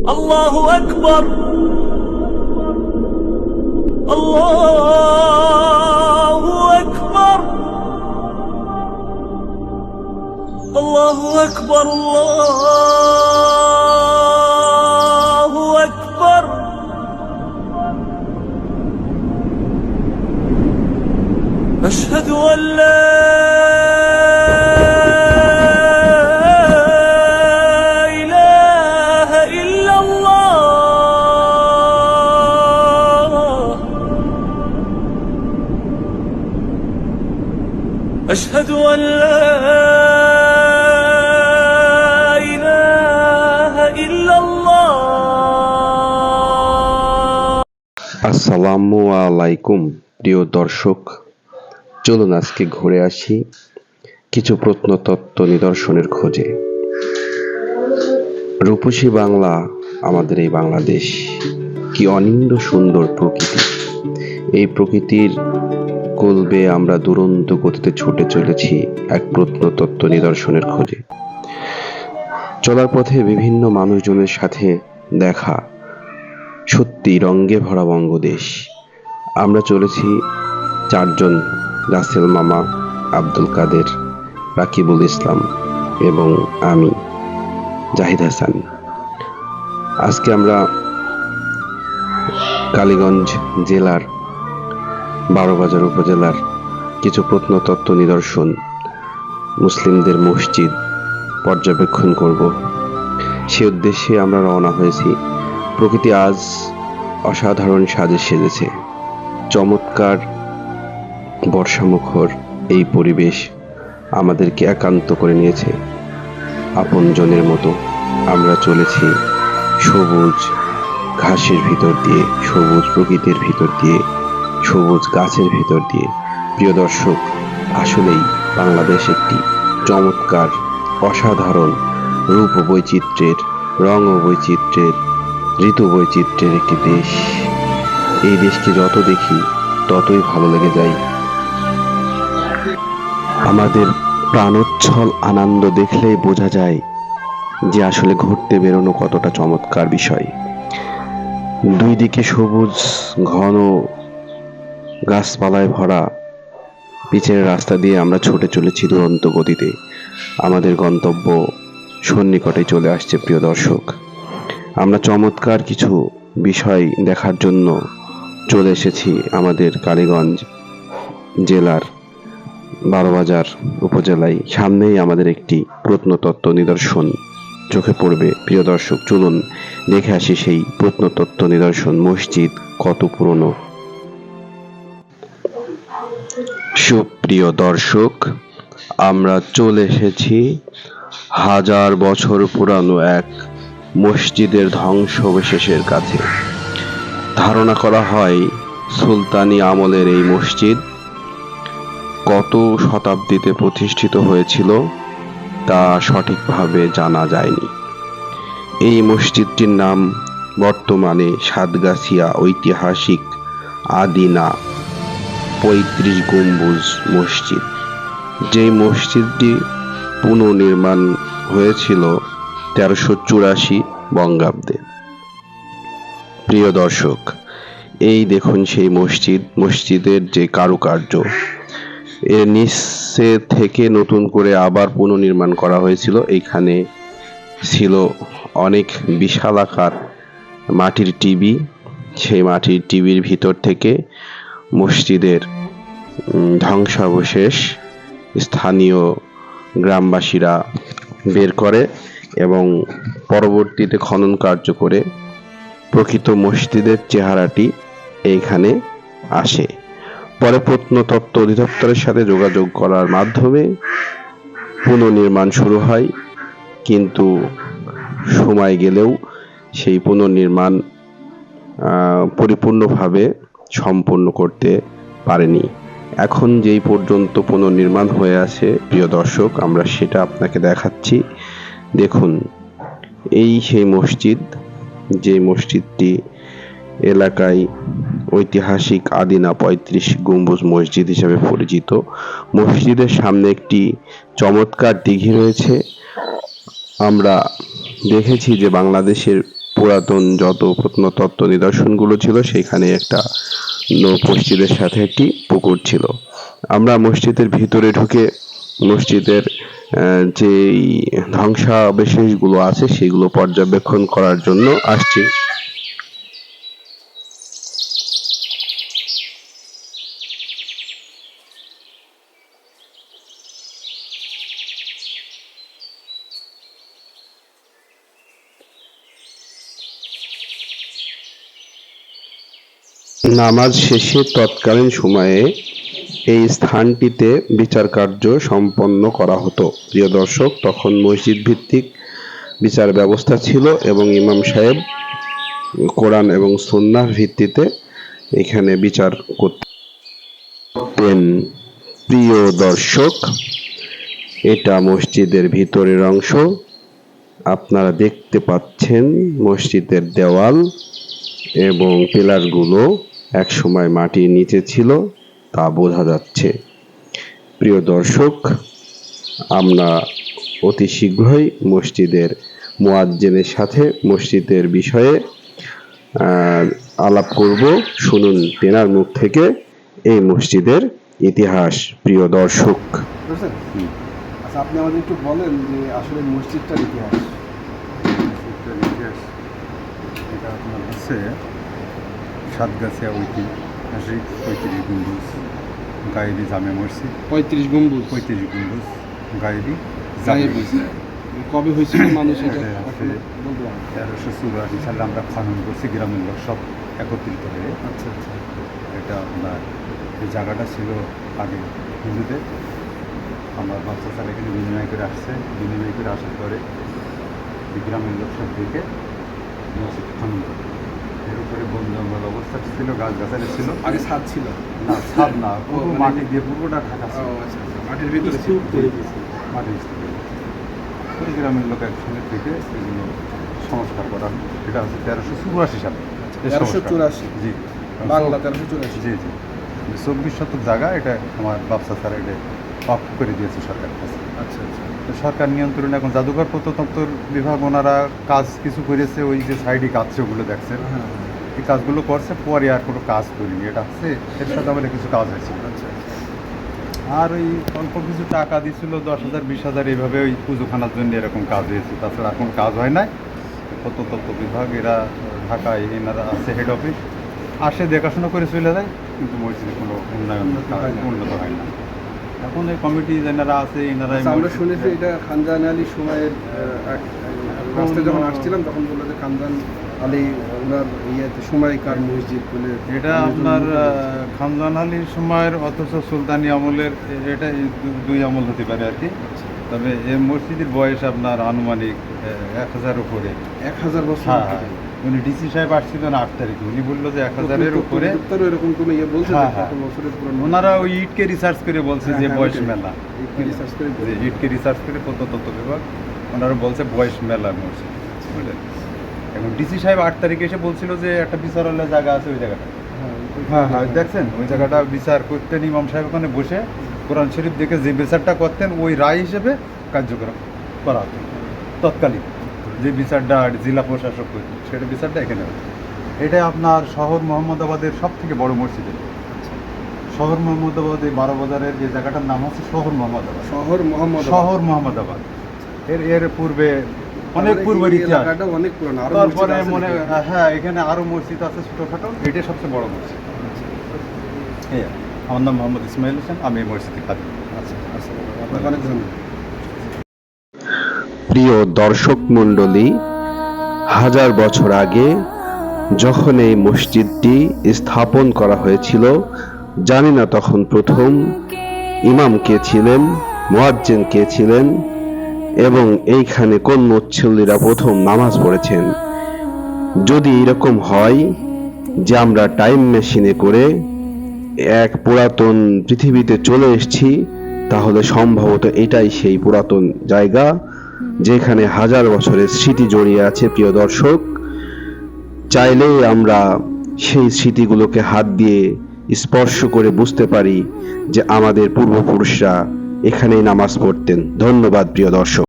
الله أكبر الله أكبر الله أكبر الله أكبر أشهد أن لا إله إلا الله أشهد أن لا إله إلا الله আসসালামু আলাইকুম প্রিয় দর্শক, চলুন আজকে ঘুরে আসি কিছু প্রত্নতত্ত্ব নিদর্শনের খোঁজে। রূপসী বাংলা, আমাদের এই বাংলাদেশ, কি অনিন্দ সুন্দর প্রকৃতি। এই প্রকৃতির কোল বেয়ে আমরা দুরন্ত গতিতে ছুটে চলেছি এক প্রত্নতত্ত্ব নিদর্শনের খোঁজে। চলার পথে বিভিন্ন মানুষজনের সাথে দেখা, সত্যি রঙ্গে ভরা বঙ্গদেশ। আমরা চলেছি চারজন, রাসেল মামা, আব্দুল কাদের, রাকিবুল ইসলাম এবং আমি জাহিদ হাসান। আজকে আমরা কালীগঞ্জ জেলার বারোবাজার উপজেলার কিছু প্রত্নতত্ত্ব নিদর্শন, মুসলিমদের মসজিদ পর্যবেক্ষণ করব। সে উদ্দেশ্যে আমরা রওনা হয়েছি। প্রকৃতি আজ অসাধারণ সাজে সেজেছে। চমৎকার বর্ষামুখর এই পরিবেশ আমাদেরকে একান্ত করে নিয়েছে আপনজনের মতো। আমরা চলেছি সবুজ ঘাসের ভিতর দিয়ে, সবুজ প্রকৃতির ভিতর দিয়ে, সবুজ গাছের ভিতর দিয়ে। প্রিয় দর্শক, আসলেই বাংলাদেশ একটি চমৎকার, অসাধারণ রূপ বৈচিত্র্যের, রং বৈচিত্র্যের, ঋতু বৈচিত্র্যের একটি দেশ। এই দেশকে যত দেখি ততই ভালো লেগে যায়। আমাদের প্রাণোচ্ছল আনন্দ দেখলেই বোঝা যায় যে আসলে ঘুরতে বেরোনো কতটা চমৎকার বিষয়। দুই দিকে সবুজ ঘন গাছপালায় ভরা পিচের রাস্তা দিয়ে আমরা ছুটে চলেছি দুরন্ত গতিতে। আমাদের গন্তব্য সন্নিকটে চলে আসছে। প্রিয় দর্শক, আমরা চমৎকার কিছু বিষয় দেখার জন্য চলে এসেছি আমাদের কালীগঞ্জ জেলার বারোবাজার উপজেলায়। সামনেই আমাদের একটি প্রত্নতত্ত্ব নিদর্শন চোখে পড়বে। প্রিয় দর্শক, চলুন দেখে আসি সেই প্রত্নতত্ত্ব নিদর্শন। মসজিদ কত পুরনো। সুপ্রিয় দর্শক, আমরা চলে এসেছি হাজার বছর পুরানো এক মসজিদের ধ্বংসাবশেষের কাছে। ধারণা করা হয় সুলতানি আমলের এই মসজিদ কত শতাব্দীতে প্রতিষ্ঠিত হয়েছিল তা সঠিকভাবে জানা যায়নি। এই মসজিদটির নাম বর্তমানে সাতগাছিয়া ঐতিহাসিক আদিনা ৩৫ গম্বুজ মসজিদ। যেই মসজিদটি পুনর্নির্মাণ হয়েছিল ১৩৮৪ বঙ্গাব্দে। প্রিয় দর্শক, এই দেখুন সেই মসজিদ। মসজিদের যে কারুকার্য, এর নিচে থেকে নতুন করে আবার পুনর্নির্মাণ করা হয়েছিল। এখানে ছিল অনেক বিশালাকার মাটির টিভি। সেই মাটির টিভির ভিতর থেকে মসজিদের ধ্বংসাবশেষ স্থানীয় গ্রামবাসীরা বের করে এবং পরবর্তীতে খনন কার্য করে প্রকৃত মসজিদের চেহারাটি এইখানে আসে। পরে প্রত্নতত্ত্ব অধিদপ্তরের সাথে যোগাযোগ করার মাধ্যমে পুনর্নির্মাণ শুরু হয়, কিন্তু সময় গেলেও সেই পুনর্নির্মাণ পরিপূর্ণভাবে সম্পন্ন করতে পারেনি। এখন যেই পর্যন্ত পুনর্নির্মাণ হয়ে আছে, প্রিয় দর্শক, আমরা সেটা আপনাকে দেখাচ্ছি। দেখুন, এই সেই মসজিদ, যে মসজিদটি এলাকায় ঐতিহাসিক আদিনা ৩৫ গম্বুজ মসজিদ হিসেবে পরিচিত। মসজিদের সামনে একটি চমৎকার দিঘি রয়েছে। আমরা দেখেছি যে বাংলাদেশের পুরাতন যত প্রত্নতত্ত্ব নিদর্শনগুলো ছিল সেখানে একটা মসজিদের সাথে একটি পুকুর ছিল। আমরা মসজিদের ভিতরে ঢুকে মসজিদের যে ধ্বংসাবশেষগুলো আছে সেগুলো পর্যবেক্ষণ করার জন্য আসছি। নামাজ শেষে তৎকালীন সময়ে এই স্থানটিতে বিচার কার্য সম্পন্ন করা হতো। প্রিয় দর্শক, তখন মসজিদ ভিত্তিক বিচার ব্যবস্থা ছিল এবং ইমাম সাহেব কোরআন এবং সুন্নাহর ভিত্তিতে এখানে বিচার করতেন। প্রিয় দর্শক, এটা মসজিদের ভিতরের অংশ। আপনারা দেখতে পাচ্ছেন মসজিদের দেওয়াল এবং পিলারগুলো একসময় মাটির নিচে ছিল, তা বোঝা যাচ্ছে। প্রিয় দর্শক, আমরা অতি শীঘ্রই মসজিদের মুয়াজ্জিনের সাথে মসজিদের বিষয়ে আলাপ করব। শুনুন তেনার মুখ থেকে এই মসজিদের ইতিহাস। প্রিয় দর্শক, আচ্ছা, আপনি আমাদের একটু বলেন যে আসলে মসজিদটার ইতিহাস। এটা আপনার হচ্ছে সাতগাছিয়া ঐতিহাসিক 35 গম্বুজ গায়েবী জামে মসজিদ। 35 গম্বুজ গায়েবী কবে হয়েছিল মানুষ এটা আছে 1384 সালে আমরা খনন করছি, গ্রামের লোক সব একত্রিত হয়ে। আচ্ছা আচ্ছা, এটা আপনার এই জায়গাটা ছিল আগে হিন্দুদের। আমার বাচ্চা স্যার এখানে বিনিময় করে আসার পরে এই গ্রামের লোক সব দিকে মসজিদ খনন করে। এর উপরে বন জঙ্গল অবস্থা ছিল, গাছগাছালি ছিল। আগে ছাদ ছিল না, ছাদ না, পুরো মাটি দিয়ে পুরোটা ঢাকা ছিল। মাটির ভিতরে মাটির স্তূপে ওই গ্রামের লোক একসঙ্গে থেকে এগুলো সংস্কার করা। এটা হচ্ছে 1384 সালে। 1384 জি, বাংলা 1384। জি জি 24 শতক জায়গা এটা আমার বাপসা স্যার এটা অফ করে দিয়েছে সরকারের কাছে। আচ্ছা আচ্ছা, তো সরকার নিয়ন্ত্রণে এখন জাদুঘর প্রত্নতত্ত্ব বিভাগ ওনারা কাজ কিছু করেছে। ওই যে সাইডে কাজ ওগুলো দেখছেন, এই কাজগুলো করছে, পরে আর কোনো কাজ করিনি। এটা হচ্ছে এর সাথে আমাদের কিছু কাজ হয়েছিল। আচ্ছা আর ওই অল্প কিছু টাকা দিয়েছিল, 10,000 20,000 এইভাবে ওই পুজোখানার জন্য এরকম কাজ হয়েছে। তাছাড়া এখন কাজ হয় নাই। প্রত্নতত্ত্ব বিভাগ এরা ঢাকায় এনারা আছে, হেড অফিস আসে দেখাশোনা করে চলে যায়, কিন্তু মসজিদে কোনো উন্নত হয় না। এখন এই কমিটি যারা আছে এনারা আমরা শুনেছি এটা খানজাহান আলীর সময়ের রাস্তায় যখন আসছিলাম তখন বললো যে খানজাহান আলী ওনার সময়কার মসজিদ বলে। এটা আপনার খানজাহান আলীর সময়ের, অথচ সুলতানি আমলের, এটা দুই আমল হতে পারে আর কি। তবে এই মসজিদের বয়স আপনার আনুমানিক 1000 উপরে। 1000 বছর? হ্যাঁ, উনি ডিসি সাহেব আসছিলেন 8 তারিখে। উনি বললো যে 1000-এর উপরে। এরকম কোনো ইয়ে বলছে? ওনারা ওই ইটকে রিসার্চ করে বলছে যে বয়স মেলা। ইটকে রিসার্চ করে প্রত্নতত্ত্ব বিভাগ ওনারা বলছে বয়স মেলা মসজিদ, বুঝলেন। এখন ডিসি সাহেব 8 তারিখে এসে বলছিল যে একটা বিচারালয় জায়গা আছে ওই জায়গাটা। হ্যাঁ হ্যাঁ, দেখছেন ওই জায়গাটা বিচার করতেন ইমাম সাহেব ওখানে বসে কোরআন শরীফ দেখে যে বিচারটা করতেন ওই রায় হিসেবে কার্যক্রম করা হতো। তৎকালীন যে বিচারটা জেলা প্রশাসক করতেন সেটা বিচারটা এখানে হতো। এটা আপনার শহর মোহাম্মদাবাদের সব থেকে বড় মসজিদ। শহর মোহাম্মদাবাদ, এই 12 বাজারের যে জায়গাটার নাম হচ্ছে শহর মোহাম্মদাবাদ। শহর মোহাম্মদাবাদ এর পূর্বে অনেক পূর্বের ইতিহাস, অনেক পুরনো। তারপরে মনে হ্যাঁ এখানে আরো মসজিদ আছে ছোটখাটো, এটাই সবচেয়ে বড় মসজিদ। আমার নাম মোহাম্মদ ইসমাইল হোসেন, আমি এই মসজিদে খাদি। প্রিয় দর্শক মণ্ডলী, 1000 বছর আগে যখন এই মসজিদটি স্থাপন করা হয়েছিল, জানি না তখন প্রথম ইমাম কে ছিলেন, মুয়াজ্জিন কে ছিলেন এবং এইখানে কোন মুসল্লিরা প্রথম নামাজ পড়েছেন। যদি এরকম হয় যে আমরা টাইম মেশিনে করে এক পুরাতন পৃথিবীতে চলে এসেছি, তাহলে সম্ভবত এটাই সেই পুরাতন জায়গা যেখানে 1000 বছরের স্মৃতি জড়িয়ে আছে। প্রিয় দর্শক, চাইলেই আমরা সেই স্মৃতিগুলোকে হাত দিয়ে স্পর্শ করে বুঝতে পারি যে আমাদের পূর্বপুরুষরা এখানেই নামাজ পড়তেন। ধন্যবাদ প্রিয় দর্শক।